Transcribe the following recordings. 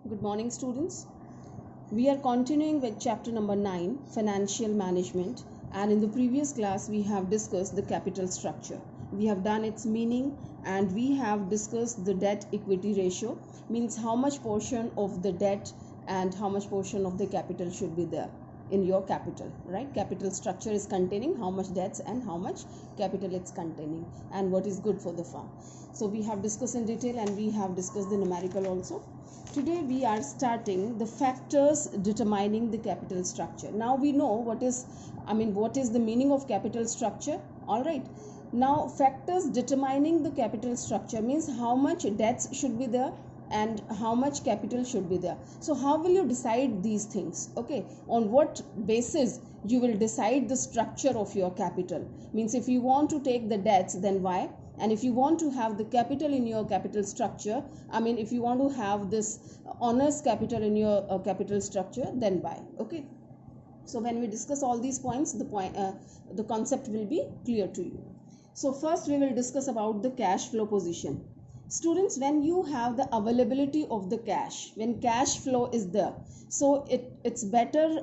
Good morning, students. We are continuing with chapter number 9, Financial Management, and in the previous class we have discussed the capital structure. We have done its meaning and we have discussed the debt equity ratio, means how much portion of the debt and how much portion of the capital should be there in your capital, right? Capital structure is containing how much debts and how much capital it's containing and what is good for the firm. So we have discussed in detail and we have discussed the numerical also. Today we are starting the factors determining the capital structure. Now we know what is the meaning of capital structure. All right. Now factors determining the capital structure means how much debts should be there and how much capital should be there. So how will you decide these things? Okay, on what basis you will decide the structure of your capital? Means if you want to take the debts, then why? And if you want to have the capital in your capital structure, if you want to have this honors capital in your capital structure, then why? Okay, so when we discuss all these points, the concept will be clear to you. So first we will discuss about the cash flow position. Students, when you have the availability of the cash, when cash flow is there, so it's better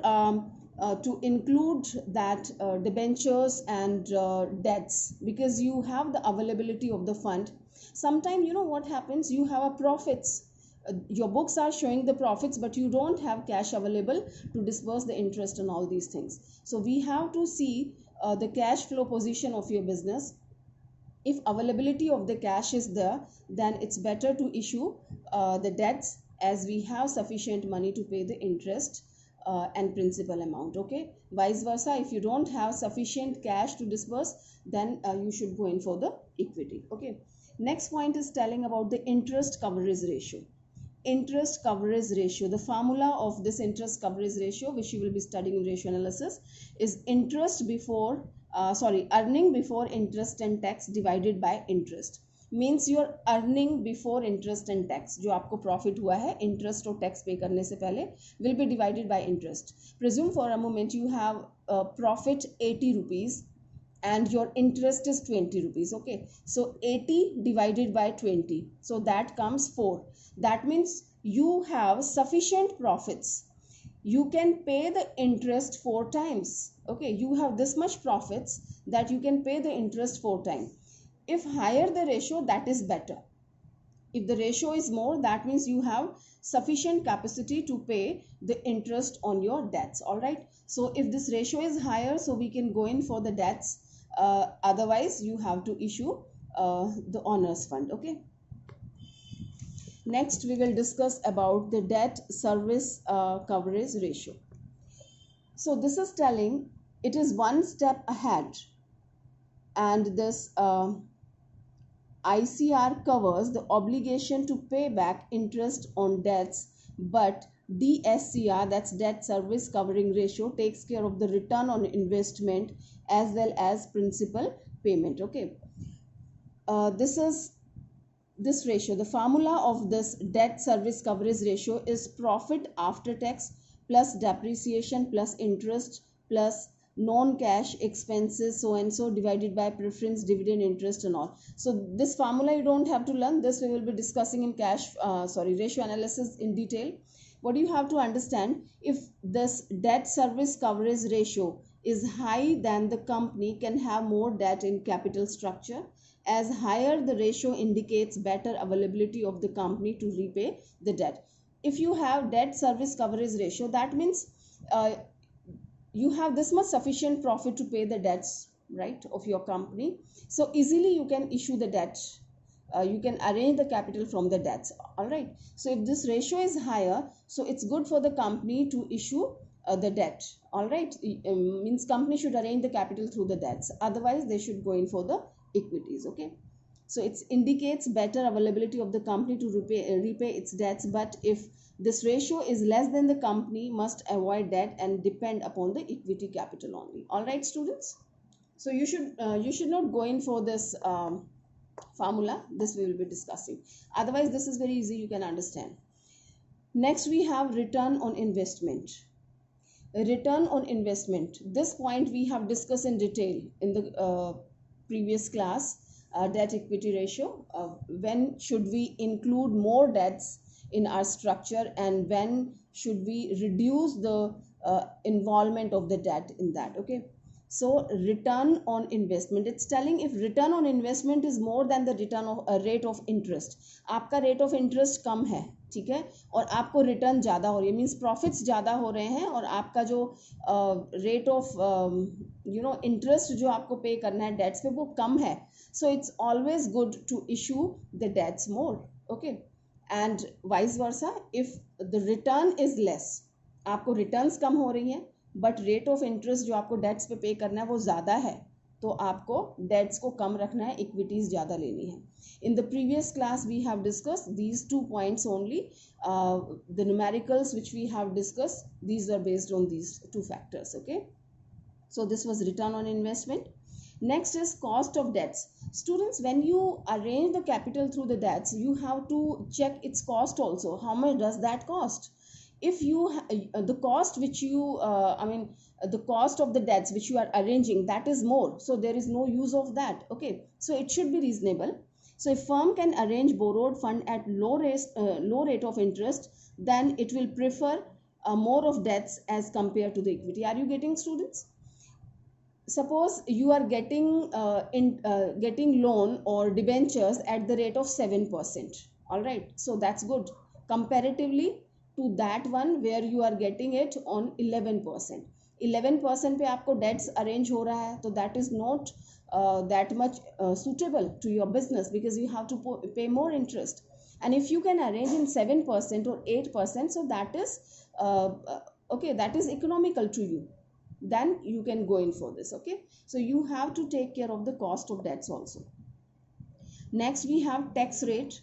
to include that debentures and debts, because you have the availability of the fund. Sometimes you know what happens, you have a profits, your books are showing the profits, but you don't have cash available to disburse the interest and all these things. So we have to see the cash flow position of your business. If availability of the cash is there, then it's better to issue the debts, as we have sufficient money to pay the interest and principal amount. Okay, vice versa, if you don't have sufficient cash to disburse, then you should go in for the equity. Okay, next point is telling about the interest coverage ratio. Interest coverage ratio, the formula of this interest coverage ratio, which you will be studying in ratio analysis, is earning before interest and tax divided by interest. Means your earning before interest and tax, जो आपको profit हुआ है interest और tax pay करने से पहले, will be divided by interest. Presume for a moment you have profit 80 rupees and your interest is 20 rupees. Okay, so 80 divided by 20, so that comes 4. That means you have sufficient profits, you can pay the interest 4 times. Okay, you have this much profits that you can pay the interest 4 times. If higher the ratio, that is better. If the ratio is more, that means you have sufficient capacity to pay the interest on your debts. All right, so if this ratio is higher, so we can go in for the debts. Otherwise you have to issue the honors fund. Okay, next we will discuss about the debt service coverage ratio. So this is telling it is one step ahead, and this ICR covers the obligation to pay back interest on debts, but DSCR, that's debt service covering ratio, takes care of the return on investment as well as principal payment. Okay, this ratio, the formula of this debt service coverage ratio is profit after tax plus depreciation plus interest plus non-cash expenses so and so divided by preference dividend interest and all. So this formula you don't have to learn, this we will be discussing in ratio analysis in detail. What you have to understand, if this debt service coverage ratio is high, then the company can have more debt in capital structure, as higher the ratio indicates better availability of the company to repay the debt. If you have debt service coverage ratio, that means you have this much sufficient profit to pay the debts, right, of your company. So easily you can issue the debt, you can arrange the capital from the debts. All right, so if this ratio is higher, so it's good for the company to issue the debt. All right, means company should arrange the capital through the debts, otherwise they should go in for the equities. Okay, so it indicates better availability of the company to repay its debts, but if this ratio is less, than the company must avoid debt and depend upon the equity capital only. All right, students, so you should not go in for this formula. This we will be discussing, otherwise this is very easy, you can understand. Next we have return on investment. Return on investment, this point we have discussed in detail in the previous class. Debt equity ratio, when should we include more debts in our structure, and when should we reduce the involvement of the debt in that. Okay, so return on investment, it's telling if return on investment is more than the return of rate of interest, आपका rate of interest कम है, ठीक है, और आपको return ज़्यादा हो रही है, मीन्स प्रॉफिट्स ज़्यादा हो रहे हैं, और आपका जो रेट ऑफ इंटरेस्ट जो आपको पे करना है डेट्स पे वो कम है, so it's always good to issue the debts more. Okay, and vice versa, if the return is less, आपको रिटर्न्स कम हो रही हैं बट रेट ऑफ इंटरेस्ट जो आपको डेट्स पे करना है वो ज़्यादा है, तो आपको डेट्स को कम रखना है, इक्विटीज़ ज़्यादा लेनी है. In the previous class we have discussed these 2 points only. The numericals which we have discussed, these are based on these 2 factors. Okay, so this was return on investment. Next is cost of debts. Students, when you arrange the capital through the debts, you have to check its cost also. How much does that cost? If you the cost which you the cost of the debts which you are arranging, that is more, so there is no use of that. Okay, so it should be reasonable. So if firm can arrange borrowed fund at low rate of interest, then it will prefer more of debts as compared to the equity. Are you getting, students? Suppose you are getting loan or debentures at the rate of 7%. All right, so that's good comparatively to that one where you are getting it on 11%. 11% पे आपको debts arrange हो रहा है, तो that is not that much suitable to your business, because you have to pay more interest. And if you can arrange in 7% or 8%, so that is okay, that is economical to you, then you can go in for this. Okay, so you have to take care of the cost of debts also. Next we have tax rate.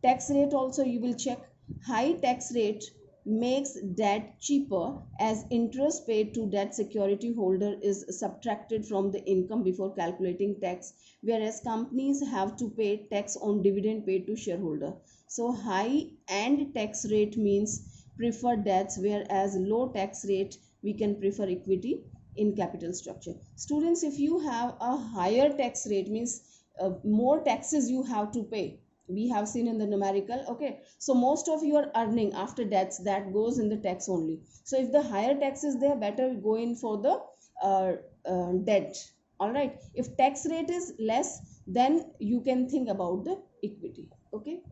Tax rate also you will check. High tax rate makes debt cheaper, as interest paid to debt security holder is subtracted from the income before calculating tax, whereas companies have to pay tax on dividend paid to shareholder. So high and tax rate means prefer debts, whereas low tax rate we can prefer equity in capital structure. Students, if you have a higher tax rate, means more taxes you have to pay, we have seen in the numerical. Okay, so most of your earning after debts, that goes in the tax only. So if the higher tax is there, better go in for the debt. All right, if tax rate is less, then you can think about the equity. Okay,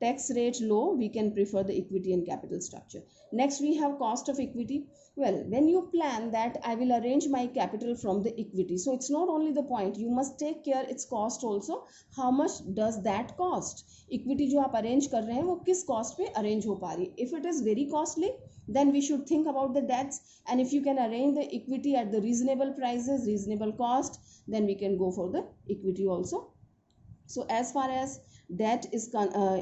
tax rate low, we can prefer the equity and capital structure. Next we have cost of equity. Well, when you plan that I will arrange my capital from the equity, so it's not only the point, you must take care its cost also. How much does that cost? Equity जो आप arrange कर रहे हैं वो किस cost पे arrange हो पा रही है? If it is very costly, then we should think about the debts, and if you can arrange the equity at the reasonable prices, reasonable cost, then we can go for the equity also. So as far as debt is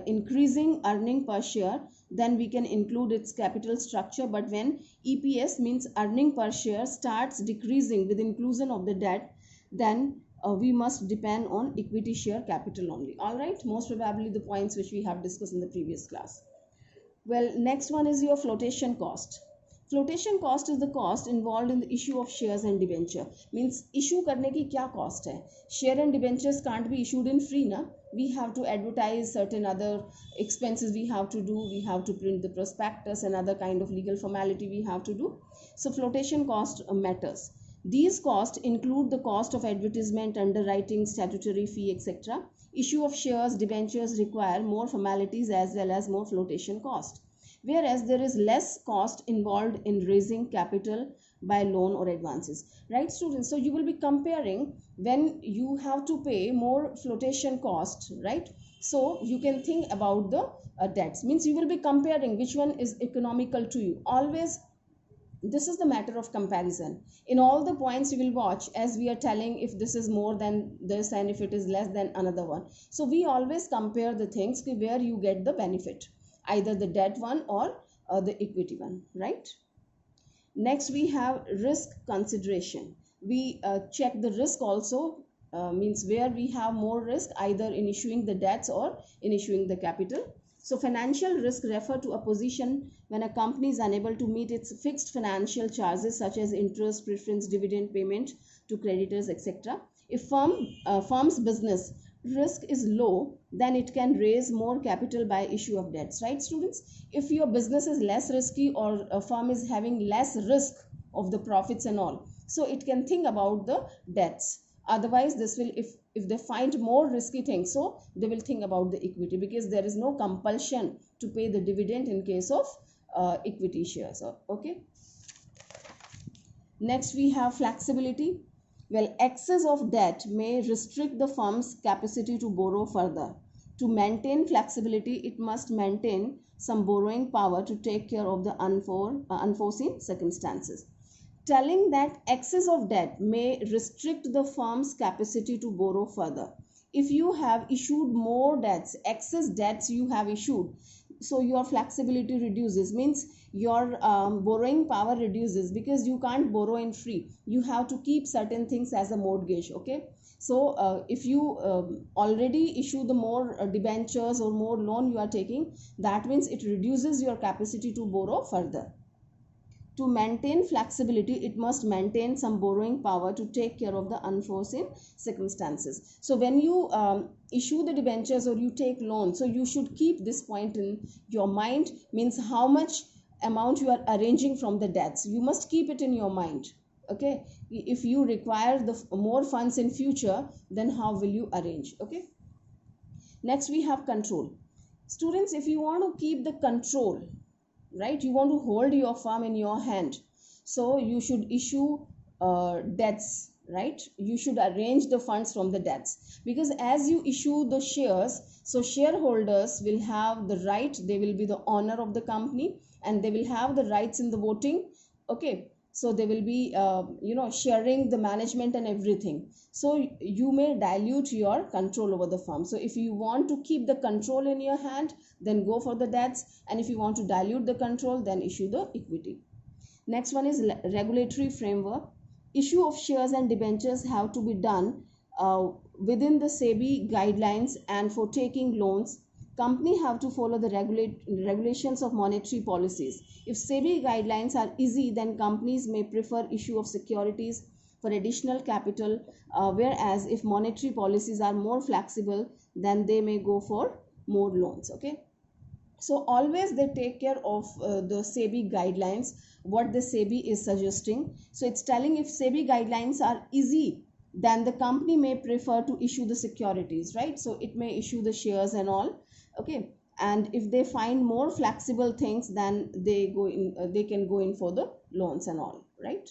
increasing earning per share, then we can include its capital structure. But when EPS means earning per share starts decreasing with inclusion of the debt, then we must depend on equity share capital only. All right, most probably the points which we have discussed in the previous class. Well, next one is your flotation cost. Flotation cost is the cost involved in the issue of shares and debenture. Means issue करने की क्या cost है? Share and debentures can't be issued in free ना. We have to advertise, certain other expenses we have to do. We have to print the prospectus and other kind of legal formality we have to do. So flotation cost matters. These costs include the cost of advertisement, underwriting, statutory fee, etc. Issue of shares, debentures require more formalities as well as more flotation cost, whereas there is less cost involved in raising capital by loan or advances. Right, students? So you will be comparing when you have to pay more flotation cost, right? So you can think about the debts. Means you will be comparing which one is economical to you. Always this is the matter of comparison. In all the points you will watch, as we are telling, if this is more than this and if it is less than another one. So we always compare the things where you get the benefit, either the debt one or the equity one, right? Next we have risk consideration. We check the risk also, means where we have more risk, either in issuing the debts or in issuing the capital. So financial risk refer to a position when a company is unable to meet its fixed financial charges such as interest, preference, dividend payment to creditors, etc. If firm's business risk is low, then it can raise more capital by issue of debts, right students? If your business is less risky or a firm is having less risk of the profits and all, so it can think about the debts. Otherwise this will, if they find more risky things, so they will think about the equity, because there is no compulsion to pay the dividend in case of equity shares. Okay, next we have flexibility. Well, excess of debt may restrict the firm's capacity to borrow further. To maintain flexibility, it must maintain some borrowing power to take care of the unforeseen circumstances. Telling that excess of debt may restrict the firm's capacity to borrow further. If you have issued more debts, excess debts you have issued, so your flexibility reduces, means your borrowing power reduces, because you can't borrow in free, you have to keep certain things as a mortgage. Okay, so if you already issue the more debentures or more loan you are taking, that means it reduces your capacity to borrow further. To maintain flexibility, it must maintain some borrowing power to take care of the unforeseen circumstances. So when you issue the debentures or you take loans, so you should keep this point in your mind, means how much amount you are arranging from the debts, you must keep it in your mind. Okay, if you require the more funds in future, then how will you arrange? Okay, next we have control. Students, if you want to keep the control, right, you want to hold your firm in your hand, so you should issue debts, right? You should arrange the funds from the debts, because as you issue the shares, so shareholders will have the right, they will be the owner of the company, and they will have the rights in the voting. Okay, so they will be sharing the management and everything, so you may dilute your control over the firm. So if you want to keep the control in your hand, then go for the debts, and if you want to dilute the control, then issue the equity. Next one is regulatory framework. Issue of shares and debentures have to be done within the SEBI guidelines, and for taking loans, company have to follow the regulations of monetary policies. If SEBI guidelines are easy, then companies may prefer issue of securities for additional capital, whereas if monetary policies are more flexible, then they may go for more loans. Okay, so always they take care of the SEBI guidelines, what the SEBI is suggesting. So it's telling if SEBI guidelines are easy, then the company may prefer to issue the securities, right? So it may issue the shares and all. Okay, and if they find more flexible things, then they can go in for the loans and all, right?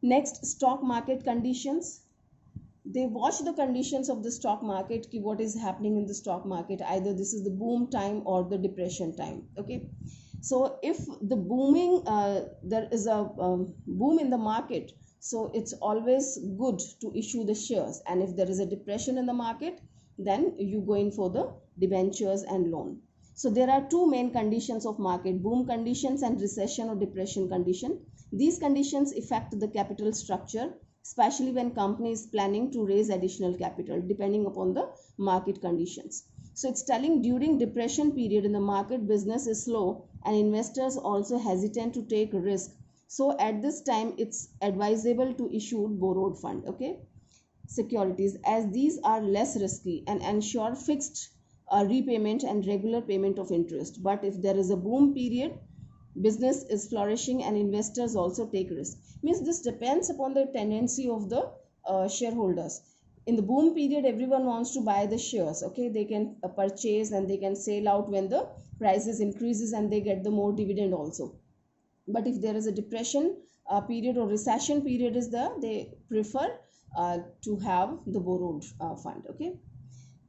Next, stock market conditions. They watch the conditions of the stock market, what is happening in the stock market, either this is the boom time or the depression time. Okay, so if the booming there is a boom in the market, so it's always good to issue the shares, and if there is a depression in the market, then you go in for the debentures and loan. So there are two main conditions of market: boom conditions and recession or depression condition. These conditions affect the capital structure, especially when company is planning to raise additional capital, depending upon the market conditions. So it's telling during depression period in the market, business is slow and investors also hesitant to take risk. So at this time, it's advisable to issue borrowed fund, okay, securities, as these are less risky and ensure fixed repayment and regular payment of interest. But if there is a boom period, business is flourishing and investors also take risk. Means this depends upon the tendency of the shareholders. In the boom period, everyone wants to buy the shares. Okay, they can purchase and they can sell out when the prices increases, and they get the more dividend also. But if there is a depression period or recession period is there, they prefer to have the borrowed fund. Okay,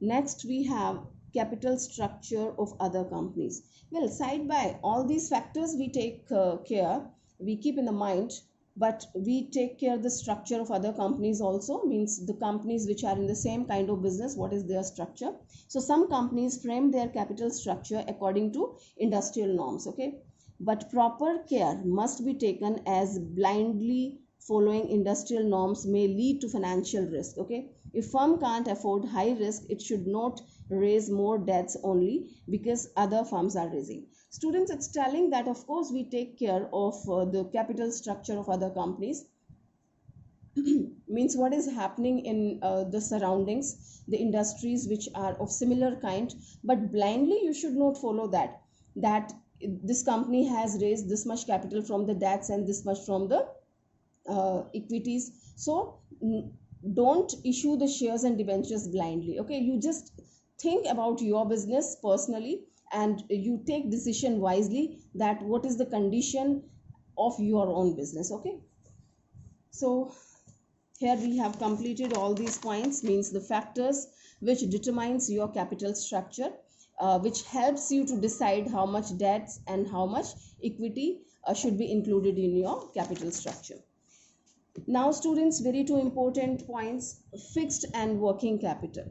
next we have capital structure of other companies. Well, side by all these factors we take care, we keep in the mind, but we take care the structure of other companies also, means the companies which are in the same kind of business, what is their structure. So some companies frame their capital structure according to industrial norms. Okay, but proper care must be taken, as blindly following industrial norms may lead to financial risk. Okay, if firm can't afford high risk, it should not raise more debts only because other firms are raising. Students, it's telling that of course we take care of the capital structure of other companies, means what is happening in the surroundings, the industries which are of similar kind, but blindly you should not follow that this company has raised this much capital from the debts and this much from the equities. So don't issue the shares and debentures blindly. Okay, you just think about your business personally and you take decision wisely that what is the condition of your own business. Okay, so here we have completed all these points, means the factors which determines your capital structure, which helps you to decide how much debts and how much equity should be included in your capital structure. Now students, very two important points, fixed and working capital.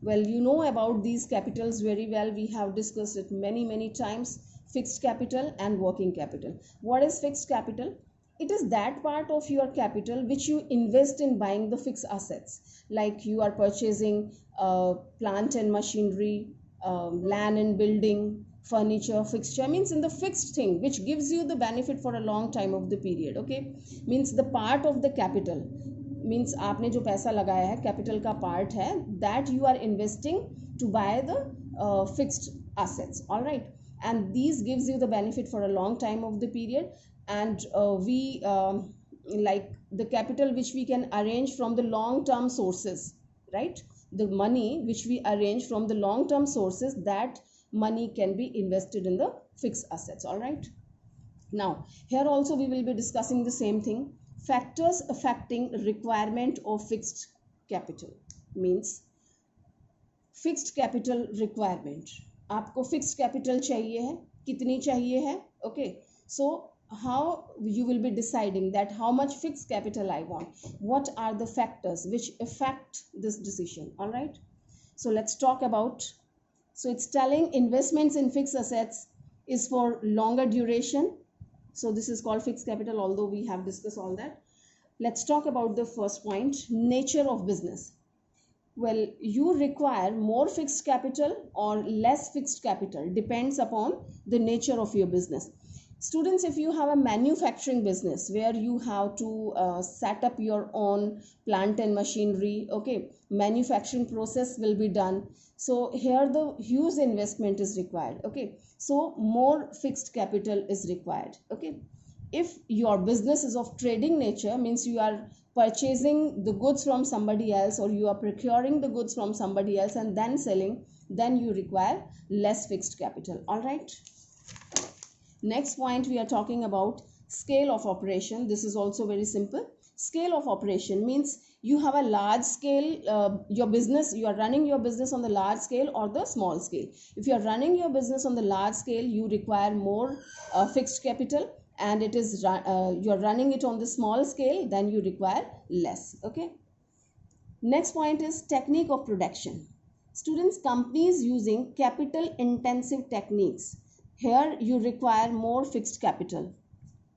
Well, you know about these capitals very well. We have discussed it many times. Fixed capital and working capital. What is fixed capital? It is that part of your capital which you invest in buying the fixed assets, like you are purchasing plant and machinery, land and building, furniture, fixture, means in the fixed thing which gives you the benefit for a long time of the period. Okay, means the part of the capital, means आपने जो पैसा लगाया है capital का part है, that you are investing to buy the fixed assets. All right, and these gives you the benefit for a long time of the period. And we like the capital which we can arrange from the long term sources, right? The money which we arrange from the long term sources, that money can be invested in the fixed assets. All right, now here also we will be discussing the same thing. Factors affecting requirement of fixed capital, means fixed capital requirement. आपको fixed capital चाहिए है, कितनी चाहिए है? Okay, so how you will be deciding that how much fixed capital I want? What are the factors which affect this decision? All right, so let's talk about. So it's telling investments in fixed assets is for longer duration. So this is called fixed capital, although we have discussed all that. Let's talk about the first point, nature of business. Well, you require more fixed capital or less fixed capital, depends upon the nature of your business. Students, if you have a manufacturing business where you have to set up your own plant and machinery, okay, manufacturing process will be done. So here the huge investment is required. Okay, so more fixed capital is required. Okay, if your business is of trading nature, means you are purchasing the goods from somebody else or you are procuring the goods from somebody else and then selling, then you require less fixed capital. All right, next point we are talking about scale of operation. This is also very simple. Scale of operation means you have a large scale, your business, you are running your business on the large scale or the small scale. If you are running your business on the large scale, you require more fixed capital, and it is you are running it on the small scale, then you require less. Okay, next point is technique of production. Students, companies using capital intensive techniques, here you require more fixed capital.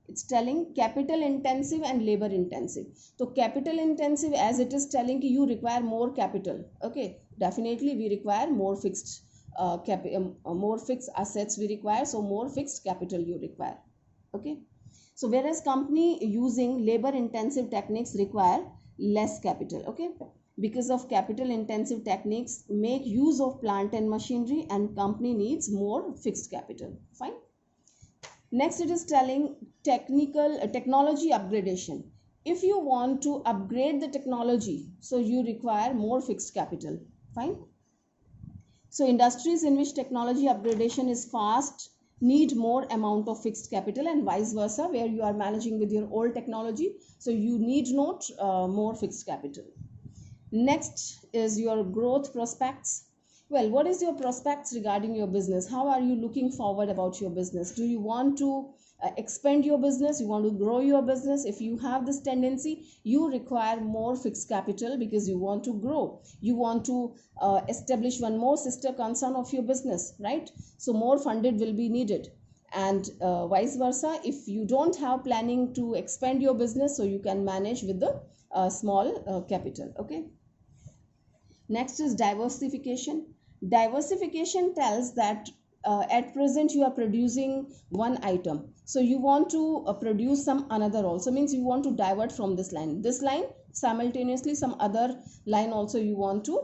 It's telling capital intensive and labor intensive. So capital intensive, as it is telling you require more capital. Okay, definitely we require more fixed more fixed assets we require, so more fixed capital you require. Okay, so whereas company using labor intensive techniques require less capital. Okay, because of capital intensive techniques make use of plant and machinery, and company needs more fixed capital. Fine. Next, it is telling technology upgradation. If you want to upgrade the technology, so you require more fixed capital. Fine. So industries in which technology upgradation is fast need more amount of fixed capital, and vice versa, where you are managing with your old technology, so you need not more fixed capital. Next is your growth prospects. Well, what is your prospects regarding your business? How are you looking forward about your business? Do you want to expand your business? You want to grow your business? If you have this tendency, you require more fixed capital because you want to grow. You want to establish one more sister concern of your business, right? So more funded will be needed. And vice versa, if you don't have planning to expand your business, so you can manage with the small capital. Okay. Next is diversification. Diversification tells that at present you are producing one item, so you want to produce some another also, means you want to divert from this line simultaneously, some other line also you want to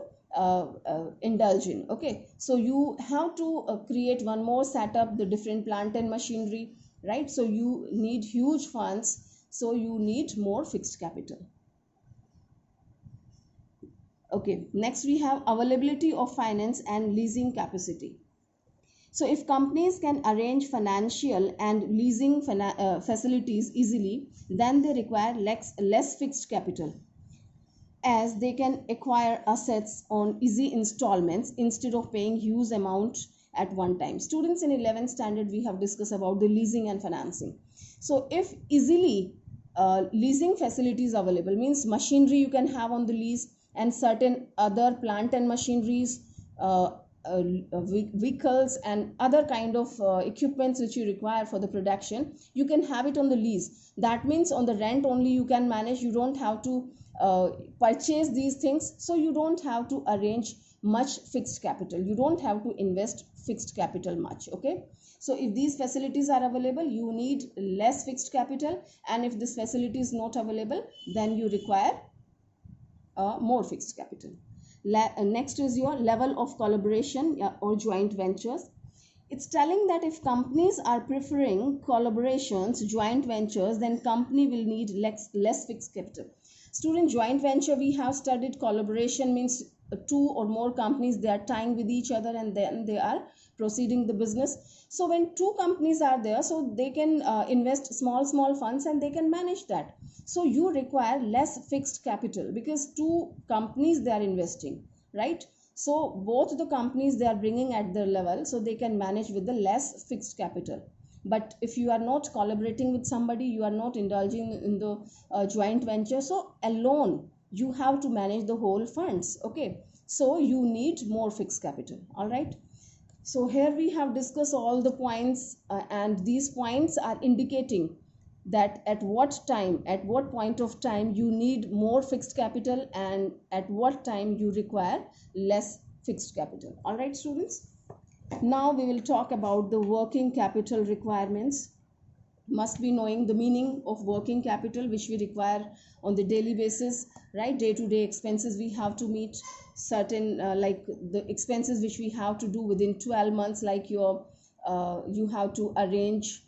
indulge in. Okay, so you have to create one more setup, the different plant and machinery, right? So you need huge funds, so you need more fixed capital. Okay, next we have availability of finance and leasing capacity. So if companies can arrange financial and leasing facilities easily, then they require less fixed capital, as they can acquire assets on easy installments instead of paying huge amount at one time. Students, in 11th standard we have discussed about the leasing and financing. So if easily leasing facilities available, means machinery you can have on the lease, and certain other plant and machineries, vehicles and other kind of equipments which you require for the production, you can have it on the lease. That means on the rent only you can manage, you don't have to purchase these things, so you don't have to arrange much fixed capital, you don't have to invest fixed capital much. Okay, so if these facilities are available, you need less fixed capital, and if this facility is not available, then you require more fixed capital. Next is your level of collaboration or joint ventures. It's telling that if companies are preferring collaborations, joint ventures, then company will need less fixed capital. Student, joint venture we have studied. Collaboration means two or more companies, they are tying with each other and then they are proceeding the business. So when two companies are there, so they can invest small funds and they can manage that. So you require less fixed capital because two companies they are investing, right? So both the companies they are bringing at their level, so they can manage with the less fixed capital. But if you are not collaborating with somebody, you are not indulging in the joint venture, so alone you have to manage the whole funds. Okay, so you need more fixed capital. All right, so here we have discussed all the points and these points are indicating that at what point of time you need more fixed capital and at what time you require less fixed capital. All right, students, now we will talk about the working capital requirements. Must be knowing the meaning of working capital which we require on the daily basis, right? Day to day expenses we have to meet, certain like the expenses which we have to do within 12 months, like your you have to arrange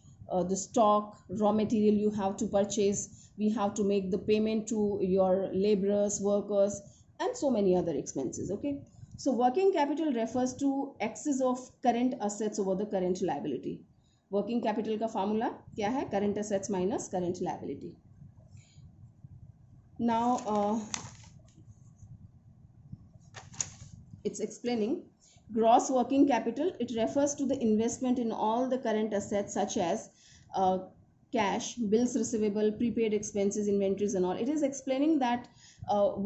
the stock, raw material you have to purchase, we have to make the payment to your laborers, workers, and so many other expenses. Okay, so working capital refers to excess of current assets over the current liability. Working capital का formula क्या है? Current assets minus current liability. Now it's explaining gross working capital. It refers to the investment in all the current assets such as cash, bills receivable, prepaid expenses, inventories and all. It is explaining that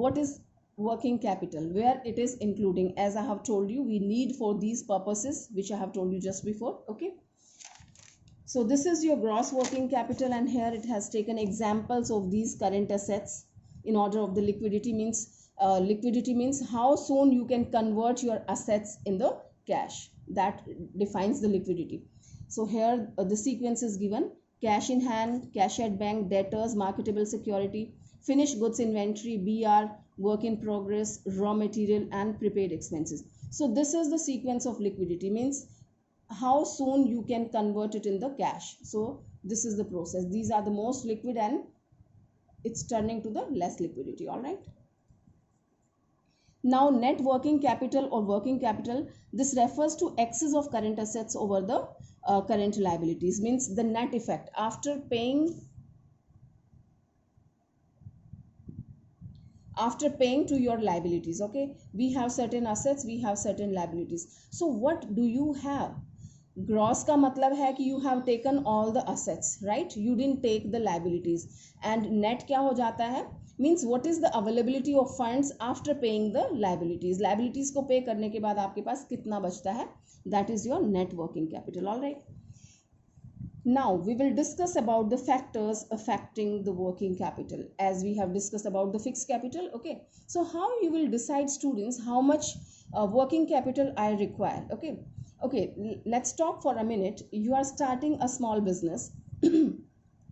what is working capital, where it is including. As I have told you, we need for these purposes which I have told you just before. Okay, so this is your gross working capital, and here it has taken examples of these current assets in order of the liquidity. Liquidity means how soon you can convert your assets in the cash. That defines the liquidity. So here the sequence is given: cash in hand, cash at bank, debtors, marketable security, finished goods inventory, BR, work in progress, raw material, and prepaid expenses. So this is the sequence of liquidity, means how soon you can convert it in the cash. So this is the process. These are the most liquid and it's turning to the less liquidity. All right, now net working capital or working capital, this refers to excess of current assets over the current liabilities, means the net effect after paying to your liabilities. Okay, we have certain assets, we have certain liabilities. So what do you have? Gross का मतलब है कि you have taken all the assets, right? You didn't take the liabilities. And net क्या हो जाता है? Means what is the availability of funds after paying the liabilities. Liabilities को pay करने के बाद आपके पास कितना बचता है? That is your net working capital. All right. Now we will discuss about the factors affecting the working capital, as we have discussed about the fixed capital. Okay, so how you will decide, students, how much working capital I require? Okay, Okay, let's talk for a minute. You are starting a small business.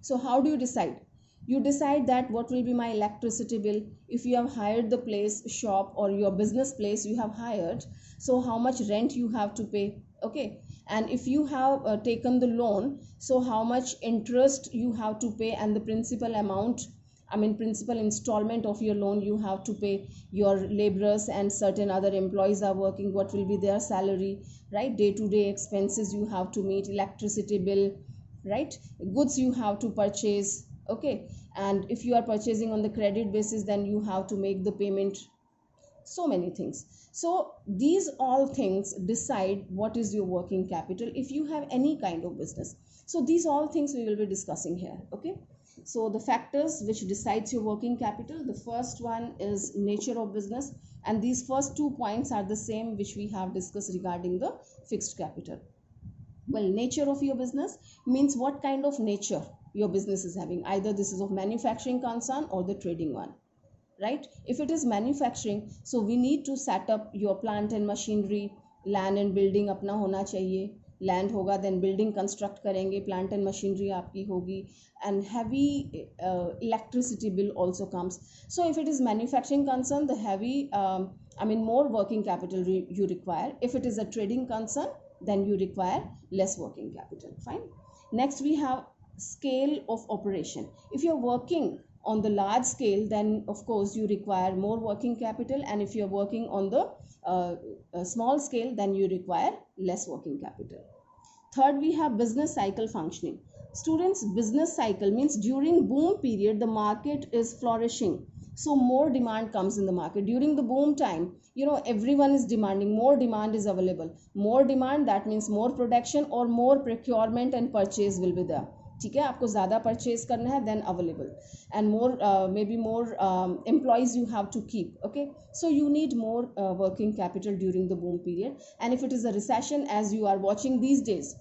So how do you decide? You decide that what will be my electricity bill. If you have hired the place, shop, or your business place you have hired, so how much rent you have to pay. Okay, and if you have taken the loan, so how much interest you have to pay, and the principal amount, I mean principal installment of your loan you have to pay. Your laborers and certain other employees are working, what will be their salary, right? Day to day expenses you have to meet, electricity bill, right? Goods you have to purchase. Okay, and if you are purchasing on the credit basis, then you have to make the payment. So many things. So these all things decide what is your working capital if you have any kind of business. So these all things we will be discussing here. Okay, so the factors which decides your working capital, the first one is nature of business, and these first 2 points are the same which we have discussed regarding the fixed capital. Well, nature of your business means what kind of nature your business is having. Either this is of manufacturing concern or the trading one, right? If it is manufacturing, so we need to set up your plant and machinery. Land and building अपना होना चाहिए. Land होगा, then building construct करेंगे, plant and machinery आपकी होगी, and heavy electricity bill also comes. So if it is manufacturing concern, the heavy more working capital you require. If it is a trading concern, then you require less working capital. Fine. Next we have scale of operation. If you're working on the large scale, then of course you require more working capital, and if you're working on the small scale, then you require less working capital. Third, we have business cycle functioning. Students, business cycle means during boom period the market is flourishing, so more demand comes in the market. During the boom time, everyone is demanding, more demand is available. More demand, that means more production or more procurement and purchase will be there. ठीक है, आपको ज़्यादा purchase करना है, then available, and more maybe more employees you have to keep. Okay, so you need more working capital during the boom period. And if it is a recession, as you are watching these days,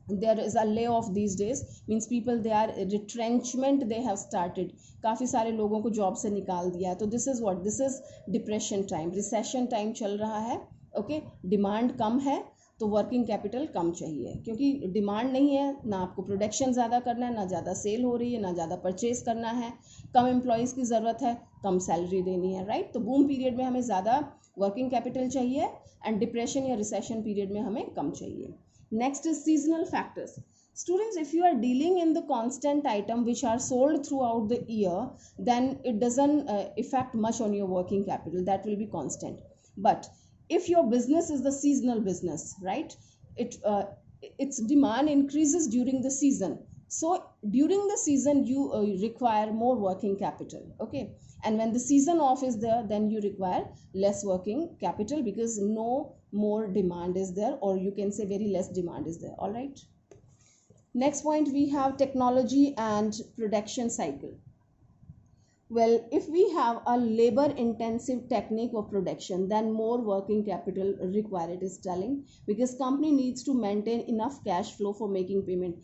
there is a layoff these days, means people, they are retrenchment, they have started. काफ़ी सारे लोगों को job से निकाल दिया है. तो this is what, this is depression time, recession time चल रहा है. Okay, डिमांड कम है, तो वर्किंग कैपिटल कम चाहिए, क्योंकि डिमांड नहीं है, ना आपको प्रोडक्शन ज़्यादा करना है, ना ज़्यादा सेल हो रही है, ना ज़्यादा परचेज करना है, कम एम्प्लॉयज़ की ज़रूरत है, कम सैलरी देनी है, राइट? तो बूम पीरियड में हमें ज़्यादा वर्किंग कैपिटल चाहिए, एंड डिप्रेशन या रिसेशन पीरियड में हमें कम चाहिए. Next is seasonal factors. Students, if you are dealing in the constant item which are sold throughout the year, then it doesn't affect much on your working capital, that will be constant. But if your business is the seasonal business, right, its demand increases during the season, so during the season you require more working capital. Okay, and when the season off is there, then you require less working capital because no more demand is there, or you can say very less demand is there. All right, next point we have technology and production cycle. Well, if we have a labor intensive technique of production, then more working capital required, it is telling, because company needs to maintain enough cash flow for making payment.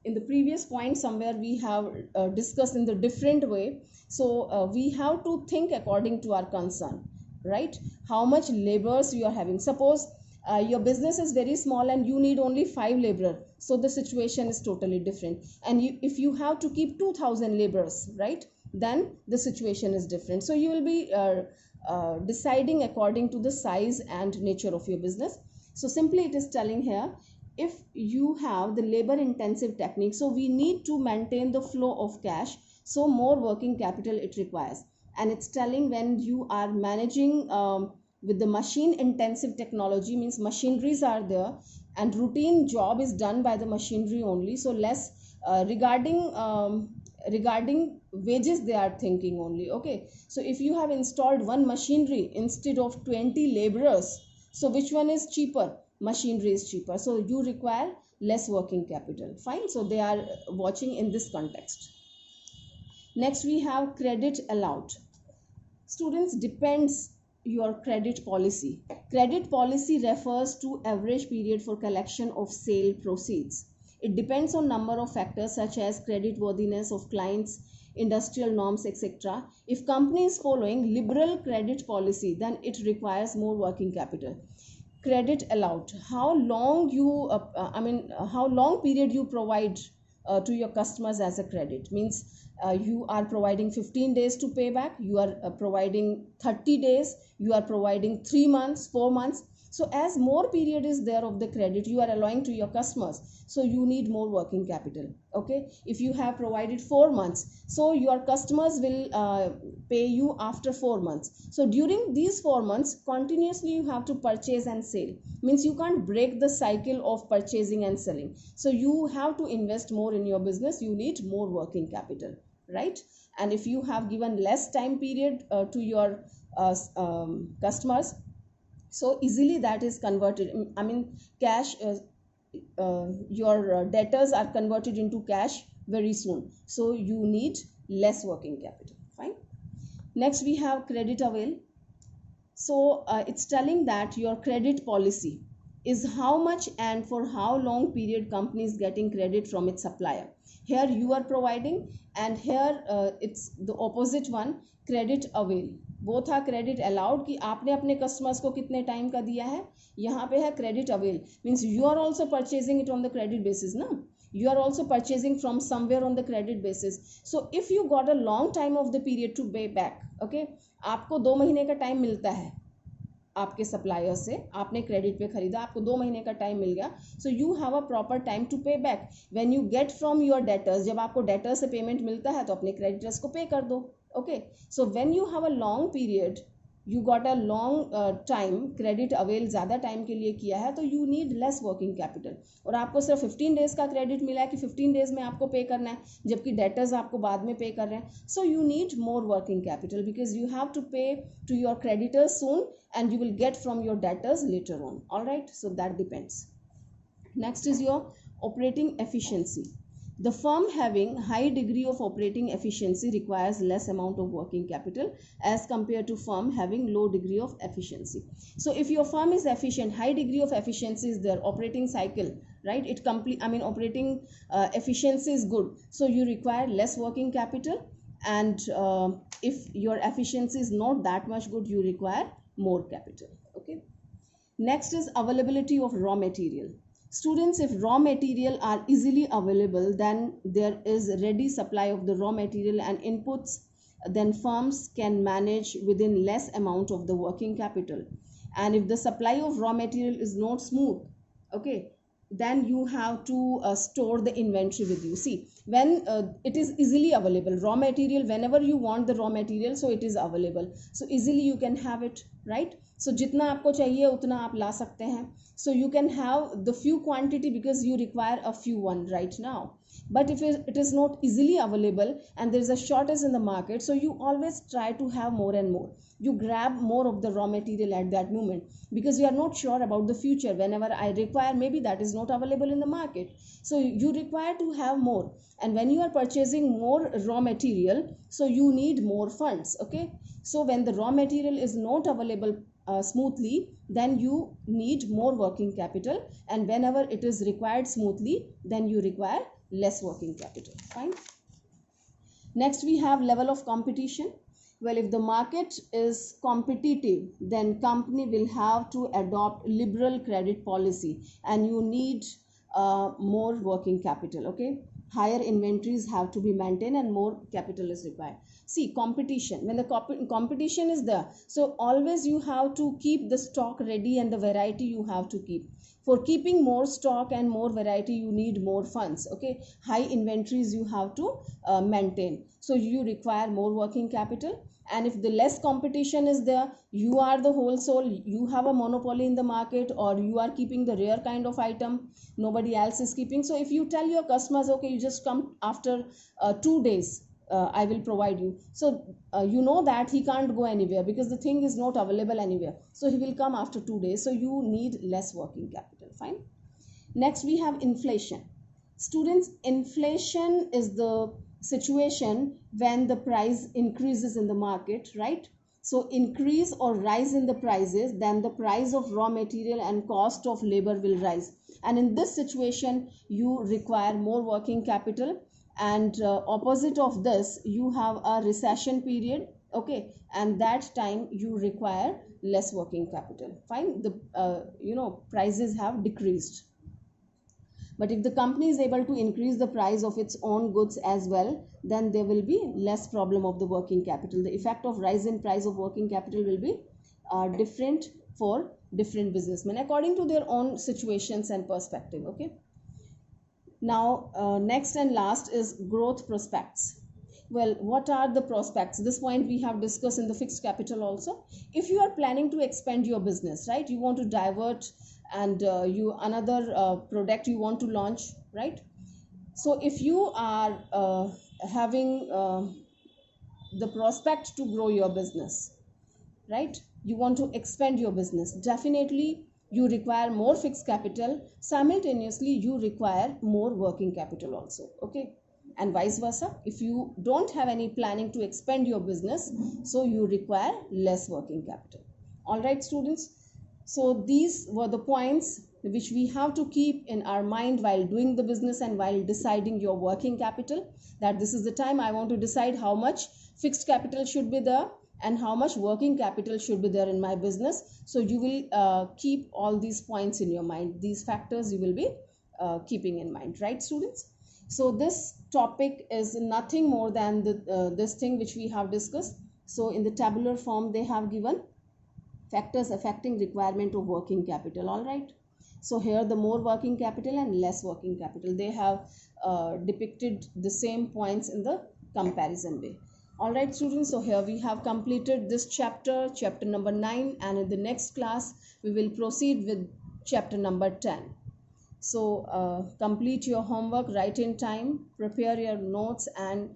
In the previous point somewhere we have discussed in the different way. So we have to think according to our concern, right? How much laborers you are having. Suppose your business is very small and you need only 5 laborers, so the situation is totally different. And if you have to keep 2000 laborers, right, then the situation is different. So you will be deciding according to the size and nature of your business. So simply it is telling here, if you have the labor intensive technique, so we need to maintain the flow of cash, so more working capital it requires. And it's telling when you are managing with the machine intensive technology, means machineries are there and routine job is done by the machinery only, so less regarding wages they are thinking only. Okay, so if you have installed one machinery instead of 20 laborers, so which one is cheaper? Machinery is cheaper, so you require less working capital. Fine, so they are watching in this context. Next we have credit allowed. Students, depends your credit policy. Credit policy refers to average period for collection of sale proceeds. It depends on number of factors such as credit worthiness of clients, industrial norms, etc. If company is following liberal credit policy, then it requires more working capital. credit allowed, how long you how long period you provide to your customers as a credit. Means you are providing 15 days to pay back, you are providing 30 days, you are providing 3 months, 4 months. So as more period is there of the credit you are allowing to your customers, so you need more working capital. Okay, if you have provided 4 months, so your customers will pay you after 4 months. So during these 4 months continuously you have to purchase and sell. Means you can't break the cycle of purchasing and selling, so you have to invest more in your business, you need more working capital, right? And if you have given less time period to your customers, so easily that is converted, cash, your debtors are converted into cash very soon, so you need less working capital. Fine. Next we have credit avail. So it's telling that your credit policy is how much and for how long period company is getting credit from its supplier. Here you are providing, and here it's the opposite one, credit avail. Both are credit allowed कि आपने अपने customers को कितने time का दिया है, यहाँ पे है credit avail. Means you are also purchasing it on the credit basis ना, you are also purchasing from somewhere on the credit basis. So if you got a long time of the period to pay back, okay, आपको 2 महीने का time मिलता है आपके supplier से, आपने credit पे खरीदा, आपको 2 महीने का टाइम मिल गया, so you have a proper time to pay back. When you get from your debtors, जब आपको डेटर से पेमेंट मिलता है तो अपने क्रेडिटर्स को पे कर दो. Okay, so when you have a long period, you got a long time, credit avail ज़्यादा टाइम के लिए किया है, तो you need less working capital. और आपको सिर्फ 15 डेज का क्रेडिट मिला है कि 15 डेज में आपको पे करना है, जबकि डेटर्स आपको बाद में पे कर रहे हैं. So you need more working capital because you have to pay to your creditors soon and you will get from your debtors later on. All right, so that depends. Next is your operating efficiency. The firm having high degree of operating efficiency requires less amount of working capital as compared to firm having low degree of efficiency. So if your firm is efficient, high degree of efficiency is their operating cycle, right? It complete, operating efficiency is good, so you require less working capital. And if your efficiency is not that much good, you require more capital. Okay, next is availability of raw material. Students, if raw material are easily available, then there is ready supply of the raw material and inputs, then firms can manage within less amount of the working capital. And if the supply of raw material is not smooth, okay, then you have to store the inventory with you. See, when it is easily available raw material, whenever you want the raw material, so it is available, so easily you can have it, right? So jitna aapko chahiye utna aap la sakte hain, so you can have the few quantity because you require a few one right now. But if it is not easily available and there is a shortage in the market, so you always try to have more and more, you grab more of the raw material at that moment because you are not sure about the future. Whenever I require, maybe that is not available in the market, so you require to have more. And when you are purchasing more raw material, so you need more funds. Okay, so when the raw material is not available smoothly, then you need more working capital, and whenever it is required smoothly, then you require less working capital. Fine. Next we have level of competition. Well, if the market is competitive, then company will have to adopt liberal credit policy, and you need more working capital. Okay, higher inventories have to be maintained and more capital is required. See, competition, when the competition is there, so always you have to keep the stock ready and the variety you have to keep. For keeping more stock and more variety, you need more funds. Okay, high inventories you have to maintain, so you require more working capital. And if the less competition is there, you are the whole soul, you have a monopoly in the market, or you are keeping the rare kind of item nobody else is keeping. So if you tell your customers, okay, you just come after 2 days, I will provide you, so you know that he can't go anywhere because the thing is not available anywhere, so he will come after 2 days, so you need less working capital. Fine. Next we have inflation. Students, inflation is the situation when the price increases in the market, right? So increase or rise in the prices, then the price of raw material and cost of labor will rise, and in this situation you require more working capital. And opposite of this, you have a recession period, Okay, and that time you require less working capital. Fine, the prices have decreased. But if the company is able to increase the price of its own goods as well, then there will be less problem of the working capital. The effect of rise in price of working capital will be different for different businessmen according to their own situations and perspective. Okay. Now, next and last is growth prospects. Well, what are the prospects? This point we have discussed in the fixed capital also. If you are planning to expand your business, right, you want to divert and you another product you want to launch, right? So if you are having the prospect to grow your business, right, you want to expand your business, definitely you require more fixed capital, simultaneously you require more working capital also. Okay, and vice versa, if you don't have any planning to expand your business, so you require less working capital. All right, students, so these were the points which we have to keep in our mind while doing the business and while deciding your working capital, that this is the time I want to decide how much fixed capital should be there and how much working capital should be there in my business. So you will keep all these points in your mind, these factors you will be keeping in mind, right, students? So this topic is nothing more than this thing which we have discussed. So in the tabular form they have given factors affecting requirement of working capital. All right, so here the more working capital and less working capital, they have depicted the same points in the comparison way. All right, students, so here we have completed this chapter number 9, and in the next class we will proceed with chapter number 10. So complete your homework right in time, prepare your notes and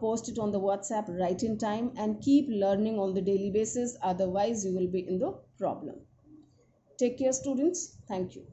post it on the WhatsApp right in time, and keep learning on the daily basis, otherwise you will be in the problem. Take care, students. Thank you.